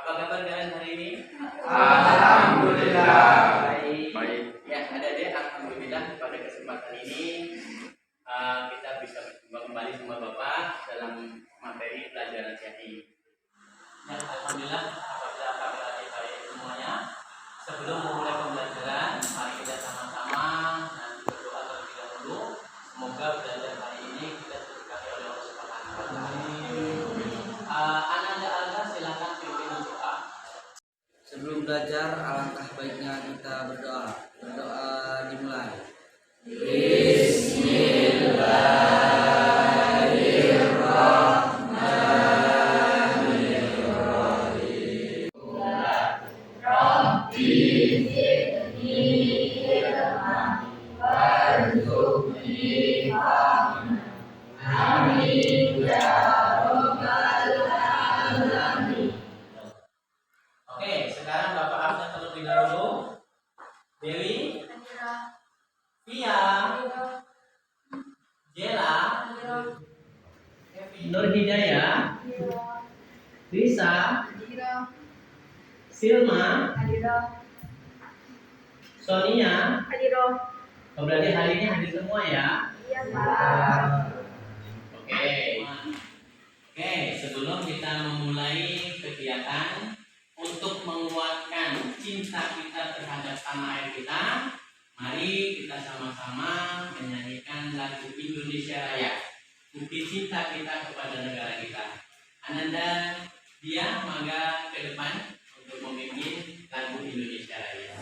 Apa kabar kalian hari ini? Alhamdulillah. Baik. Ya, adik-adik, alhamdulillah pada kesempatan ini kita bisa berjumpa kembali sama Bapak dalam materi pelajaran CI. Ya, alhamdulillah apabila kabar adik-adik semuanya. Sebelum memulai pembelajaran, mari kita sama-sama nanti berdoa terlebih dahulu. Semoga belajar hari ini kita diberkahi oleh Allah Subhanahu wa taala. Ananda Alga silakan pimpin doa. Sebelum belajar, alangkah baiknya kita berdoa. Berdoa dimulai. Oke, sekarang Bapak absen terlebih dahulu. Dewi, Via, Jela, Nur Hidayah, Risa, Silma, Sonia. Oh, berarti hari ini hadir semua ya? Oke. Oke, sebelum kita memulai kegiatan untuk menguatkan cinta kita terhadap tanah air kita, mari kita sama-sama menyanyikan lagu Indonesia Raya. Bukti cinta kita kepada negara kita. Ananda, dia mangga ke depan untuk memimpin lagu Indonesia Raya.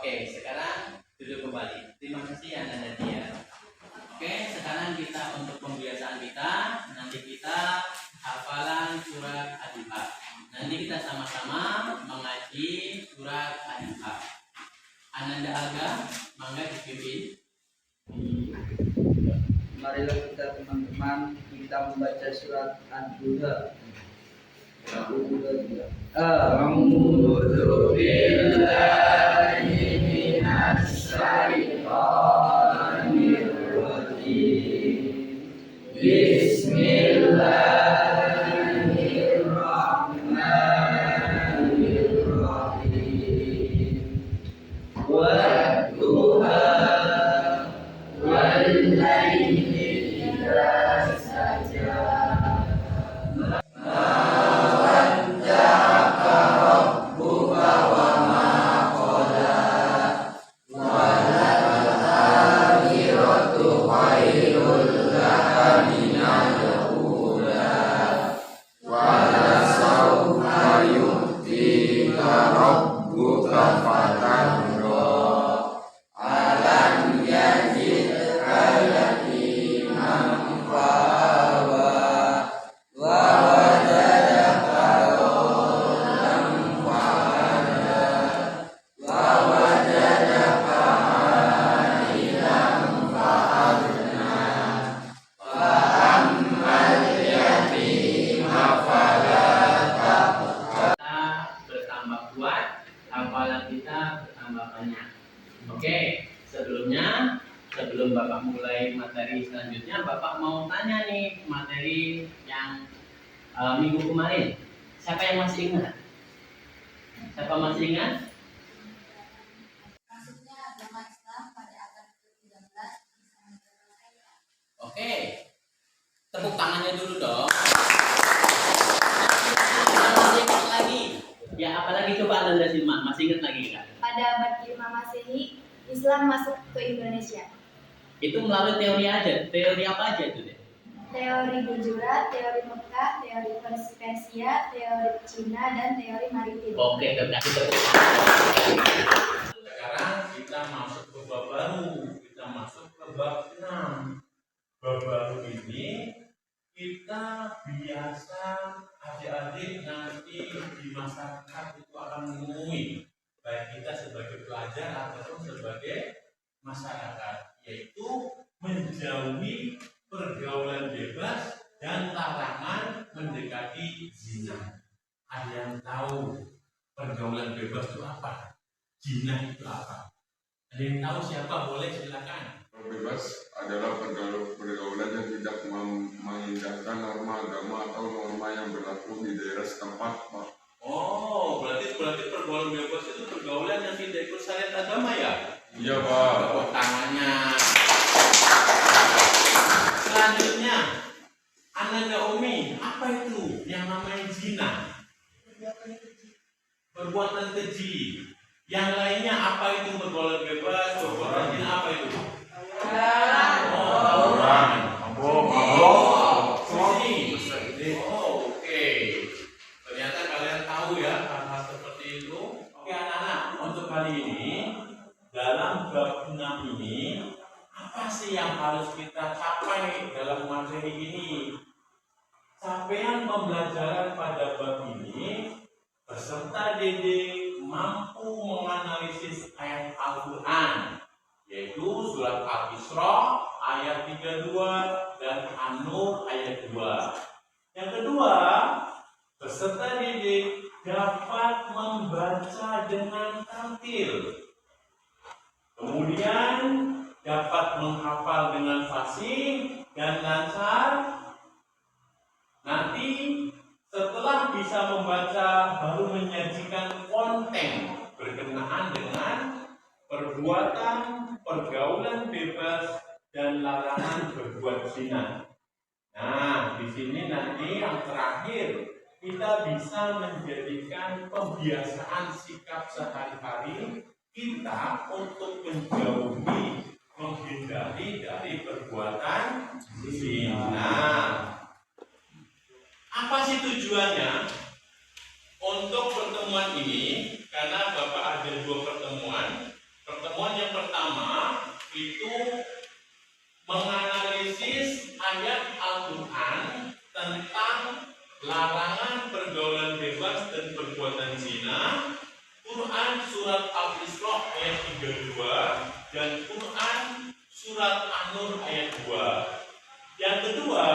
Oke, sekarang duduk kembali. Terima kasih Ananda dia. Oke, sekarang kita untuk pembiasaan kita, nanti kita hafalan surat Al-Baqarah. Nanti kita sama-sama mengaji surat Al-Baqarah. Ananda Alga, mangga dipimpin. Marilah kita teman-teman kita membaca surat Ad-Duha. A'udzu billahi minasy syaithanir rajim. Bismillahirrahmanirrahim. Wadduha wal laili idza saja. Hafalan kita bertambah banyak. Oke, sebelum Bapak mulai materi selanjutnya, Bapak mau tanya nih materi yang minggu kemarin. Siapa yang masih ingat? Siapa masih ingat? Maksudnya agama Islam pada abad ke-13 bisa menyelesaikan. Oke, tepuk tangannya dulu dong. Masih ingat lagi? Ya, apalagi coba Anda simak, masih ingat lagi nggak? Pada abad ke-5 Masehi, Islam masuk ke Indonesia. Itu melalui teori aja, teori apa aja itu deh? teori Gujarat, teori Mekah, teori Persia, teori Cina, dan teori maritim. Oke, terkasih. Sekarang kita masuk ke bab baru. Kita masuk ke bab 6. Bab baru ini kita biasa adik-adik nanti di masyarakat itu akan menemui, baik kita sebagai pelajar ataupun sebagai masyarakat, yaitu menjauhi pergaulan bebas dan larangan mendekati zina. Ada yang tahu pergaulan bebas itu apa? Zina itu apa? Ada yang tahu siapa? Boleh silakan. Bebas adalah pergaulan yang tidak mengindahkan norma agama atau norma yang berlaku di daerah setempat, Pak. Oh, berarti pergaulan bebas itu pergaulan yang tidak ikut syariat agama ya? Iya, Pak. Tepuk tangannya. Selanjutnya, Ananda Umi, apa itu yang namanya zina? Perbuatan keji. Yang lainnya apa itu pergaulan bebas? Perbuatan zina apa itu? Oke. Ternyata kalian tahu ya hal-hal seperti itu. Oke anak-anak, untuk kali ini dalam bab 6 ini apa sih yang harus kita capai dalam materi ini? Capaian pembelajaran pada bab ini peserta didik mampu menganalisis ayat Al-Quran, yaitu surat Al-Isra ayat 32 dan An-Nur ayat 2. Yang kedua, peserta didik dapat membaca dengan tartil. Kemudian dapat menghafal dengan fasih dan lancar. Nanti setelah bisa membaca baru menyajikan konten berkenaan dengan perbuatan pergaulan bebas dan larangan berbuat zina. Nah, di sini nanti yang terakhir kita bisa menjadikan pembiasaan sikap sehari-hari kita untuk menjauhi, menghindari dari perbuatan zina. Apa sih tujuannya untuk pertemuan ini? Karena Bapak ada 2 pertemuan. Pertemuan yang pertama itu menganalisis ayat Al-Quran tentang larangan pergaulan bebas dan perbuatan zina, Quran surat Al-Isra ayat 32 dan Quran surat An-Nur ayat 2. Yang kedua,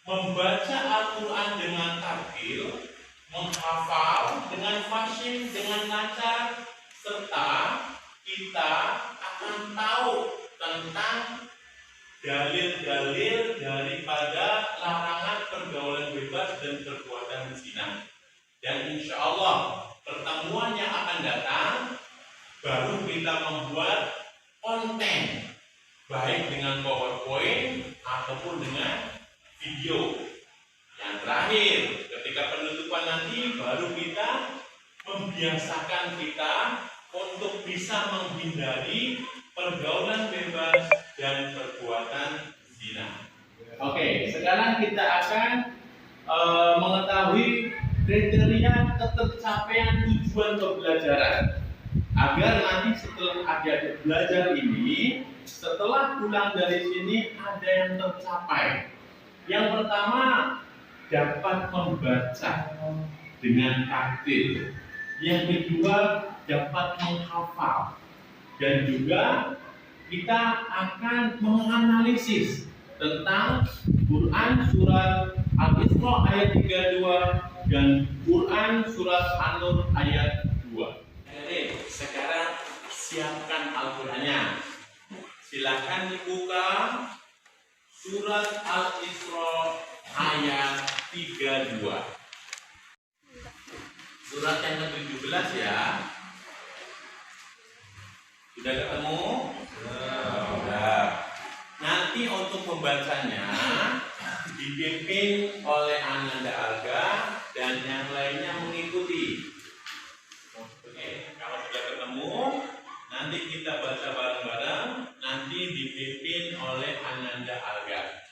membaca Al-Quran dengan tartil, menghafal dengan fasih, dengan lancar, serta kita akan tahu tentang dalil-dalil daripada larangan pergaulan bebas dan perbuatan zina. Dan insya Allah pertemuan yang akan datang baru kita membuat konten, baik dengan PowerPoint ataupun dengan video. Yang terakhir, ketika penutupan nanti baru kita membiasakan kita untuk bisa menghindari pergaulan bebas dan perbuatan zina. Oke, sekarang kita akan mengetahui kriteria ketercapaian tujuan pembelajaran agar nanti setelah adik-adik belajar ini, setelah pulang dari sini ada yang tercapai. Yang pertama, dapat membaca dengan tartil. Yang kedua, dapat menghafal. Dan juga kita akan menganalisis tentang Quran surat Al-Isra ayat 32 dan Quran surat An-Nur ayat 2. Jadi, sekarang siapkan Al-Qurannya. Silakan dibuka surat Al-Isra ayat 32. Surat yang ke-17 ya. Sudah ketemu? Sudah. Nanti untuk membacanya dipimpin oleh Ananda Alga dan yang lainnya mengikuti. Oke, kalau sudah ketemu, nanti kita baca bareng-bareng. Nanti dipimpin oleh Ananda Alga.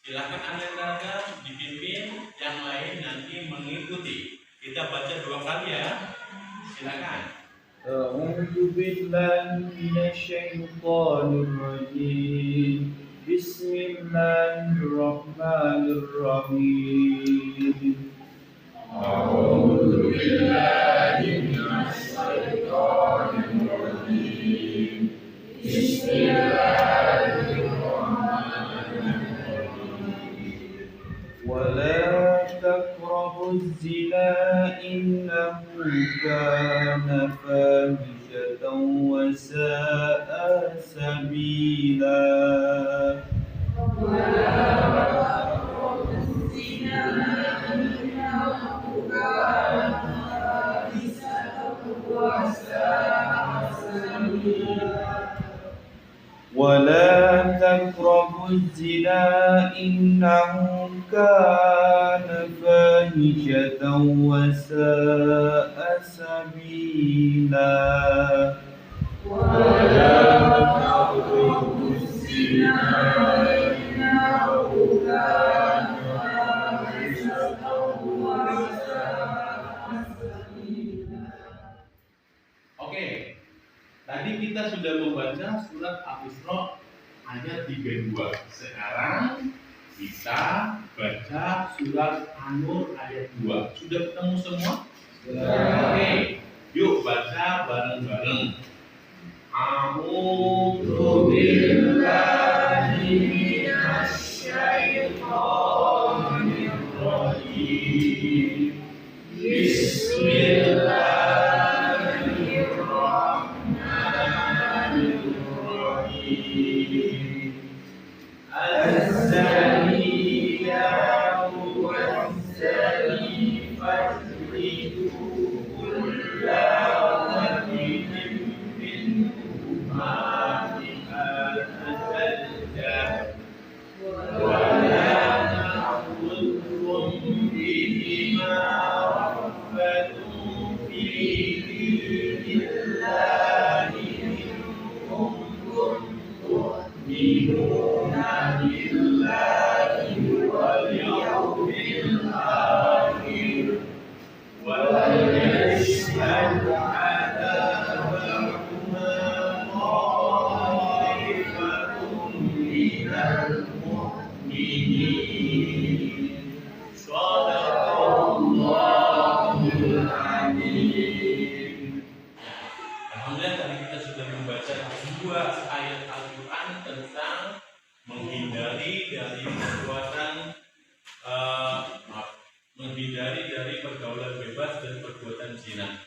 Silakan Anda dipimpin, yang lain nanti mengikuti. Kita baca 2 kali ya. Silakan. أعوذ بالله من الشيطان الرجيم بسم الله الرحمن الرحيم أعوذ بالله من الشيطان الرجيم بسم الله الرحمن الرحيم ولا تقربوا الزنا إنه كان فاحشة وساء سبيلا ولا تقربوا الزنا إنه كان فاحشة وساء سبيلا ولا تقربوا الزنا إنه كان فاحشة وساء سبيلا. Oke. Tadi kita sudah membaca surat Al-Isra ayat 32. Sekarang kita baca surat An-Nur ayat 2. Sudah ketemu semua? Oke. Yuk baca bareng-bareng. A'udzu billahi minasy syaithanir rajim. Bismillahirrahmanirrahim. Az-zaniyatu waz-zani fajlidu kulla wahidin minhuma mi'ata jaldah wa la ta'khudhukum bihima ra'fatun fi dinillahi in kuntum tu'minuna billahi wal yawmil akhir wa yashhad 'adabahuma ta'ifatun minal mu'minin. Shadaqallahul adzim. Alhamdulillah, tadi kita sudah membaca 2 ayat Al-Quran tentang menghindari dari perbuatan menghindari dari pergaulan bebas dan perbuatan zina.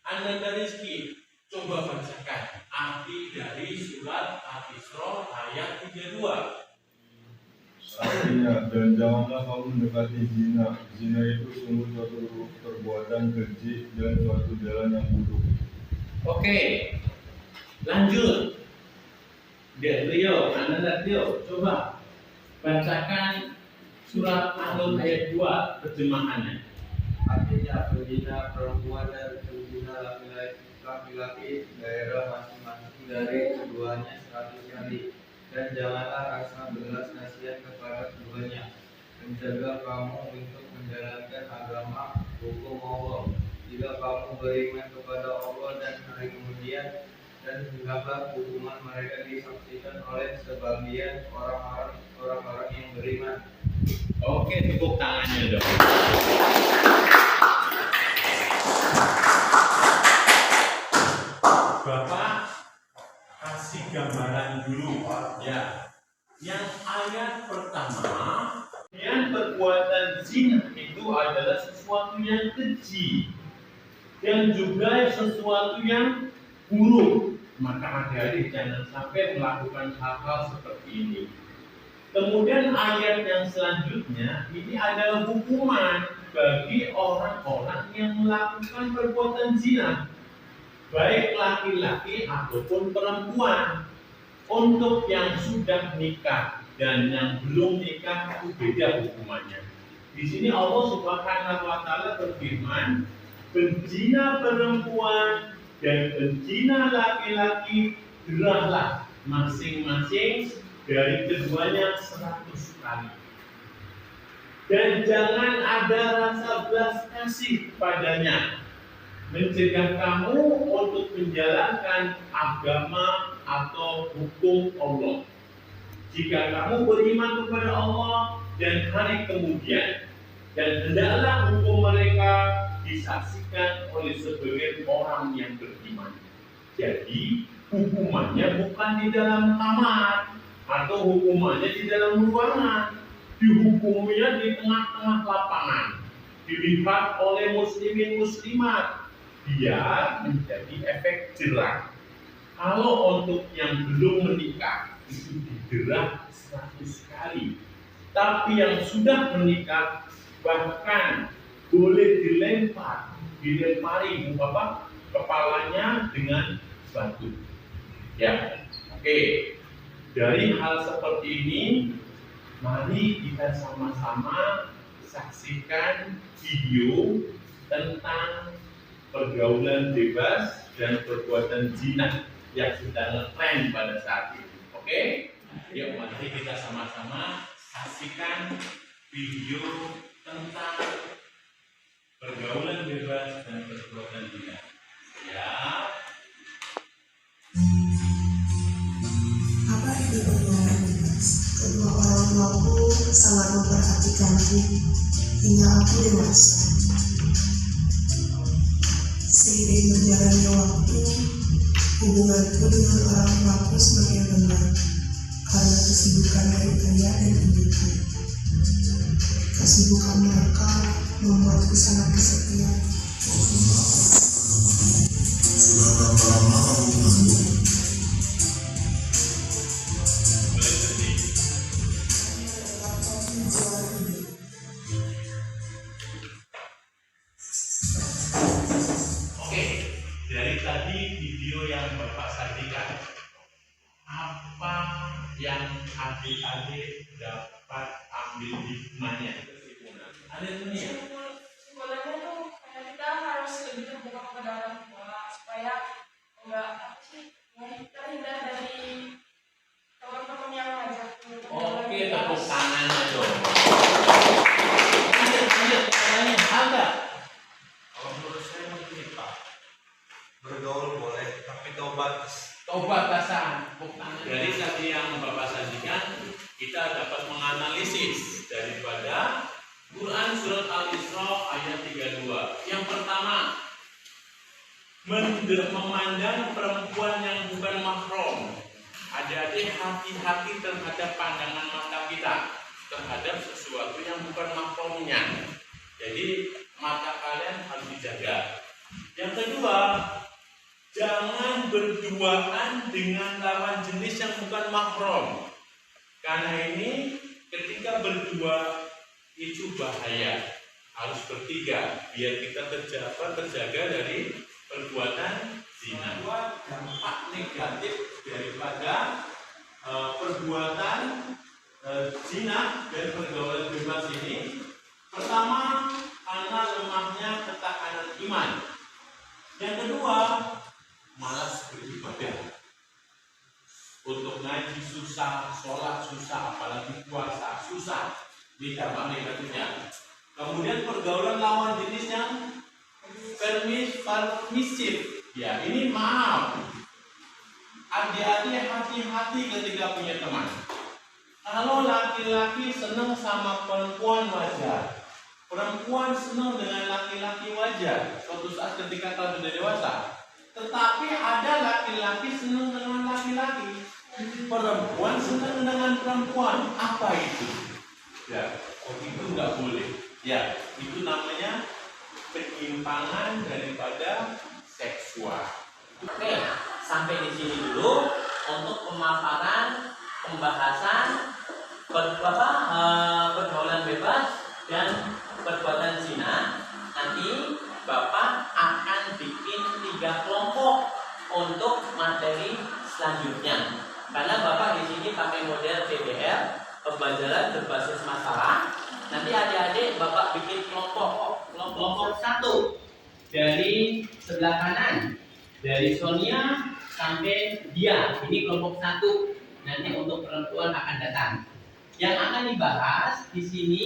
Anda Rizki, coba bacakan arti dari surat Al-Isra ayat 32. Artinya, dan janganlah kamu mendekati zina. Zina itu sungguh suatu perbuatan keji dan suatu jalan yang buruk. Oke, lanjut. Rio, Anda Rio, coba bacakan surat An-Nur ayat 2 terjemahannya. Artinya pembina perempuan dan pembina laki-laki daerah masing-masing dari keduanya 100 kali, dan janganlah rasa belas kasihan kepada keduanya. Menjaga kamu untuk menjalankan agama hukum Allah. Jika kamu beriman kepada Allah dan hari kemudian, dan hendaklah hukuman mereka disaksikan oleh sebagian orang-orang yang beriman. Oke, tepuk tangannya dong. Bapak kasih gambaran dulu ya. Yang ayat pertama, yang perbuatan zina itu adalah sesuatu yang keji dan juga sesuatu yang buruk. Maka adik-adik jangan sampai melakukan hal-hal seperti ini. Kemudian ayat yang selanjutnya ini adalah hukuman bagi orang-orang yang melakukan perbuatan zina, baik laki-laki ataupun perempuan. Untuk yang sudah nikah dan yang belum nikah itu beda hukumannya. Di sini Allah Subhanahu wa taala berfirman, berzina perempuan dan berzina laki-laki gerahlah masing-masing dari keduanya 100 kali. Dan jangan ada rasa belas kasih padanya, mencegah kamu untuk menjalankan agama atau hukum Allah. Jika kamu beriman kepada Allah dan hari kemudian, dan hendaklah hukum mereka disaksikan oleh sebagian orang yang beriman. Jadi hukumannya bukan di dalam kamar atau hukumannya di dalam ruangan, dihukumnya di tengah-tengah lapangan, dilihat oleh muslimin muslimat, biar menjadi efek jerah. Kalau untuk yang belum menikah itu diderah 100 kali, tapi yang sudah menikah bahkan boleh dilempari kepalanya dengan batu. Ya, oke. Dari hal seperti ini, mari kita sama-sama saksikan video tentang pergaulan bebas dan perbuatan zina yang sedang ngetren pada saat ini. Oke? Yuk, mari kita sama-sama saksikan video tentang pergaulan bebas dan perbuatan zina. Ya. Apa itu pergaulan bebas? Kedua orang tuaku sangat memperhatikanku hingga aku dewasa. Seiring berjalannya waktu, hubunganku dengan orang tuaku semakin renggang karena kesibukan dari ayah dan ibuku. Kesibukan mereka membuatku sangat kesepian. Sudah berapa lama kamu mengandung? Oke, dari tadi video yang Bapak sajikan, apa yang adik-adik dapat ambil hikmahnya? Ada dunia. Simbolannya tuh kayak kita harus lebih terbuka kepada orang tua supaya enggak terhindar dari teman-teman yang ngajak. Oke, tepuk tangannya dong. Lanjut, tangannya ada. Kalau menurut saya begini Pak, bergaul boleh, tapi tahu batas. Batasan. Dari tadi yang Bapak sajikan, kita dapat menganalisis daripada Quran Surat Al-Isra ayat 32. Yang pertama, memandang perempuan yang bukan mahram. Adik-adik hati-hati terhadap pandangan mata kita terhadap sesuatu yang bukan mahramnya. Jadi mata kalian harus dijaga. Yang kedua, jangan berduaan dengan lawan jenis yang bukan mahram. Karena ini ketika berdua itu bahaya, harus bertiga biar kita terjaga dari perbuatan zina. Dampak negatif daripada perbuatan zina dan pergaulan bebas ini, pertama karena lemahnya ketahanan iman. Yang kedua, malas beribadah. Untuk ngaji susah, sholat susah, apalagi puasa susah. Ini dampak negatifnya. Kemudian pergaulan lawan jenis yang permisif. Ya, ini maaf. Adik-adik hati-hati ketika punya teman. Kalau laki-laki senang sama perempuan wajar. Perempuan senang dengan laki-laki wajar. Suatu saat ketika kalian sudah dewasa. Tetapi ada laki-laki senang dengan laki-laki. Perempuan senang dengan perempuan. Apa itu? Ya, itu nggak boleh. Ya, itu namanya penyimpangan daripada seksual. Oke, sampai di sini dulu untuk pemaparan pembahasan pergaulan bebas dan perbuatan zina. Nanti Bapak akan bikin 3 kelompok untuk materi selanjutnya. Karena Bapak di sini pakai model PBL, pembelajaran berbasis masalah. Nanti adik-adik Bapak bikin kelompok 1 dari sebelah kanan, dari Sonia sampai dia. Ini kelompok 1. nanti untuk perempuan akan datang. Yang akan dibahas di sini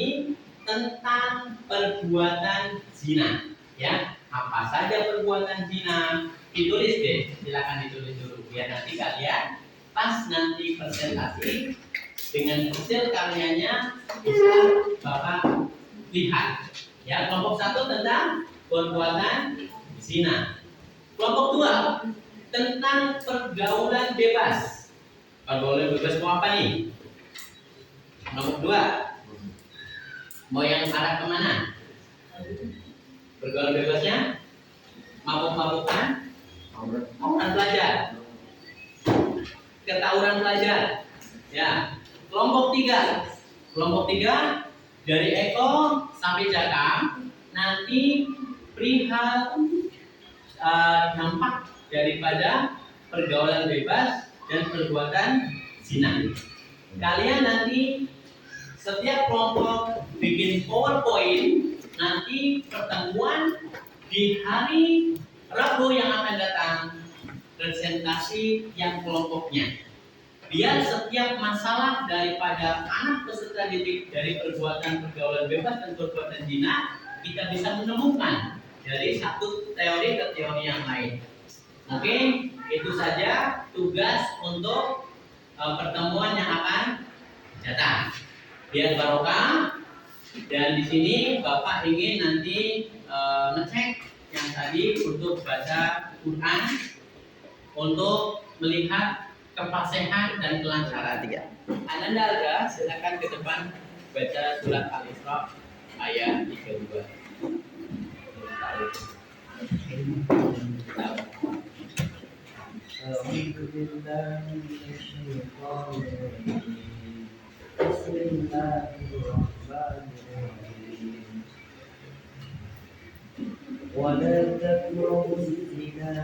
tentang perbuatan zina, ya. Apa saja perbuatan zina? Ditulis deh, silakan ditulis dulu biar nanti kalian pas nanti presentasi dengan hasil karyanya bisa Bapak lihat. Ya, kelompok 1 tentang perbuatan zina. Kelompok 2 tentang pergaulan bebas. Pergaulan bebas mau apa nih? Kelompok 2 mau yang arah kemana? Pergaulan bebasnya mabuk-mabukan, tawuran pelajar, ketawuran pelajar. Ya. Kelompok 3 dari Eko sampai Jakam nanti perihal dampak daripada pergaulan bebas dan perbuatan zina. Kalian nanti setiap kelompok bikin PowerPoint, nanti pertemuan di hari Rabu yang akan datang presentasi yang kelompoknya. Biar setiap masalah daripada anak peserta didik dari perbuatan pergaulan bebas dan perbuatan zina kita bisa menemukan dari satu teori ke teori yang lain. Oke, itu saja tugas untuk pertemuan yang akan datang. Biar barokah. Dan di sini Bapak ingin nanti ngecek yang tadi untuk baca Quran, untuk melihat kefasihan dan kelancaran. Ananda Alga, silakan ke depan baca surat Al-Isra ayat 32. ولا تقربوا الزنا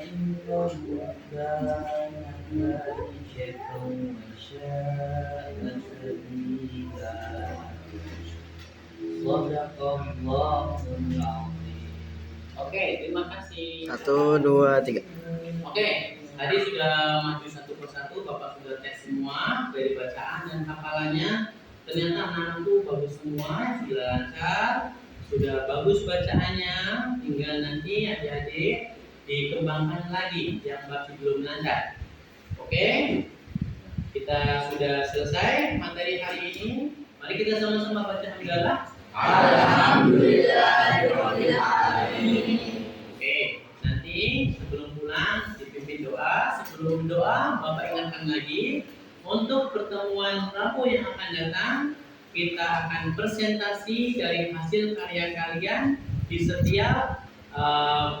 إنه كان فاحشة وساء سبيلا صدق الله العظيم. Oke, terima kasih. 1, 2, 3. Oke, tadi sudah maju satu persatu, Bapak sudah tes semua dari bacaan dan hafalannya. Ternyata anak-anak tuh bagus semua, sudah lancar, sudah bagus bacaannya. Tinggal nanti adik-adik dikembangkan lagi yang masih belum lancar. Oke, kita sudah selesai materi hari ini. Mari kita sama-sama baca hamdalah. Alhamdulillahirabbil alamin. Oke, nanti sebelum pulang dipimpin doa. Sebelum doa, Bapak ingatkan lagi untuk pertemuan Rabu yang akan datang, kita akan presentasi dari hasil karya kalian di setiap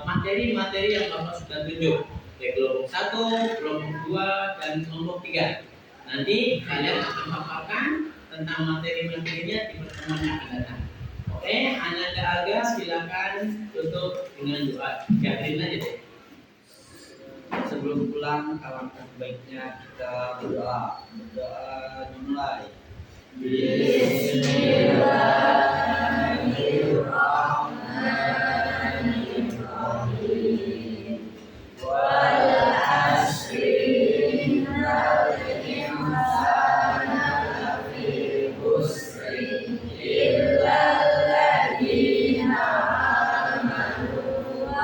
materi-materi yang Bapak sudah tunjuk. Dari kelompok 1, kelompok 2, dan kelompok 3. Nanti kalian akan paparkan tentang materi-materinya di pertemuan yang akan datang. Oke, Ananda Alga silakan tutup dengan doa. Diakhirin aja deh. Sebelum pulang, alangkah baiknya kita berdoa. Berdoa dimulai. Bismillahirrahmanirrahim. Wal asri innal insana lafi khusr illa alladziina amanu wa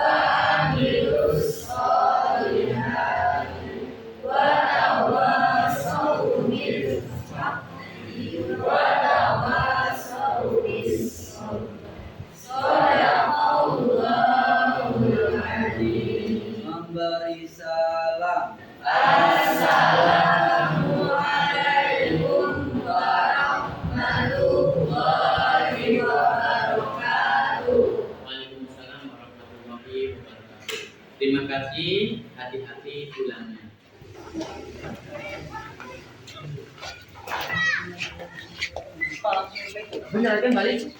amilus sholihati wa tawassaw bil haqqi wa tawassaw bis sabr. Shadaqallahul adzim. Memberi salam. Assalamualaikum warahmatullahi wabarakatuh. Waalaikumsalam warahmatullahi wabarakatuh. Terima kasih, hati-hati pulangnya. Benar kan balik?